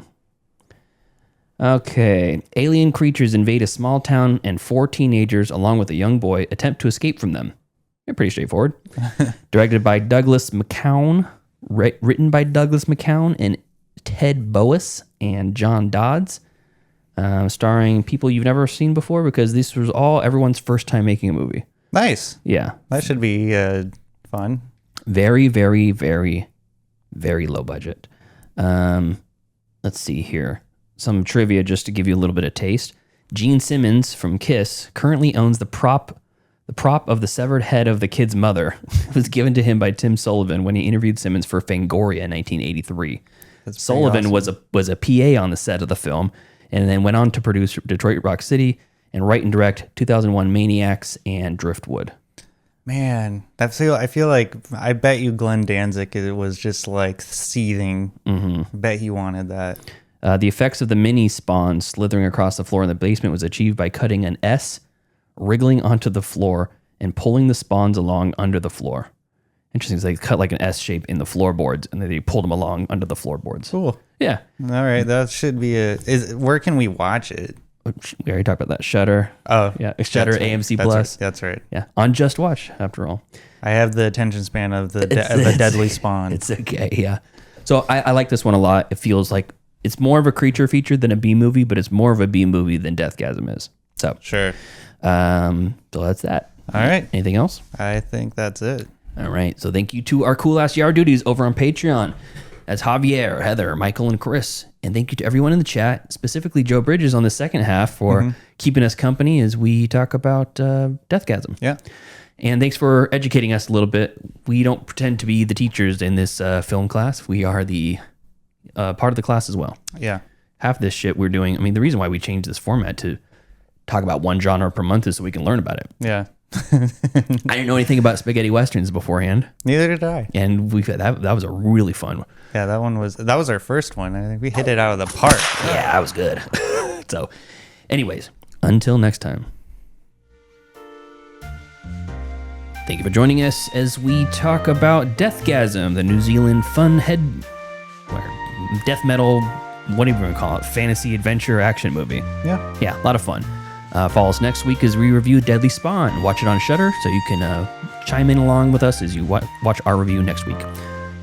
Okay. Alien creatures invade a small town and 4 teenagers, along with a young boy, attempt to escape from them. They're pretty straightforward. Directed by Douglas McCown. Written by Douglas McCown and Ted Boas and John Dodds. Starring people you've never seen before because this was all everyone's first time making a movie. Nice. Yeah. That should be fun. Very, very, very, very low budget. Let's see here. Some trivia just to give you a little bit of taste. Gene Simmons from Kiss currently owns the prop of the severed head of the kid's mother. It was given to him by Tim Sullivan when he interviewed Simmons for Fangoria in 1983. Sullivan awesome. was a PA on the set of the film and then went on to produce Detroit Rock City and write and direct 2001 Maniacs and Driftwood. Man, I feel like I bet you Glenn Danzig was just like seething. Mm-hmm. Bet he wanted that. The effects of the mini spawn slithering across the floor in the basement was achieved by cutting an S, wriggling onto the floor, and pulling the spawns along under the floor. Interesting. So they cut like an S shape in the floorboards, and then they pulled them along under the floorboards. Cool. Yeah. All right. That should be where can we watch it? We already talked about that. Shudder. Oh. Yeah. Shudder, AMC Plus. That's right. Yeah. On Just Watch, after all. I have the attention span of the Deadly Spawn. It's okay. Yeah. So I like this one a lot. It feels like it's more of a creature feature than a B movie, but it's more of a B movie than Deathgasm is. So. Sure. So that's that. All right. Anything else? I think that's it. All right. So thank you to our cool ass yard duties over on Patreon. That's Javier, Heather, Michael, and Chris. And thank you to everyone in the chat, specifically Joe Bridges on the second half for keeping us company as we talk about Deathgasm. Yeah. And thanks for educating us a little bit. We don't pretend to be the teachers in this film class. We are the part of the class as well. Yeah. Half this shit we're doing. I mean, the reason why we changed this format to talk about one genre per month is so we can learn about it. Yeah. I didn't know anything about spaghetti westerns beforehand. Neither did I. And that was a really fun one. Yeah, that was our first one. I think we hit it out of the park. Yeah, that was good. So, anyways, until next time. Thank you for joining us as we talk about Deathgasm, the New Zealand death metal, what do you want to call it? Fantasy adventure action movie. Yeah. Yeah, a lot of fun. Follow us next week as we review Deadly Spawn. Watch it on Shudder so you can chime in along with us as you watch our review next week.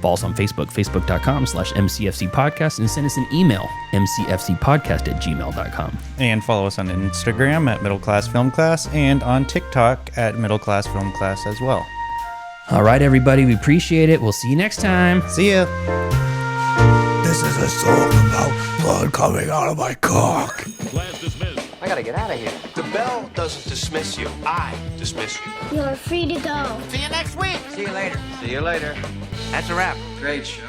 Follow us on Facebook, facebook.com/MCFC podcast, and send us an email, mcfcpodcast@gmail.com. And follow us on Instagram at Middle Class Film Class and on TikTok at Middle Class Film Class as well. All right, everybody, we appreciate it. We'll see you next time. See ya. This is a song about blood coming out of my cock. Class dismissed. I gotta get out of here. The bell doesn't dismiss you. I dismiss you. You're free to go. See you next week. See you later. See you later. That's a wrap. Great show.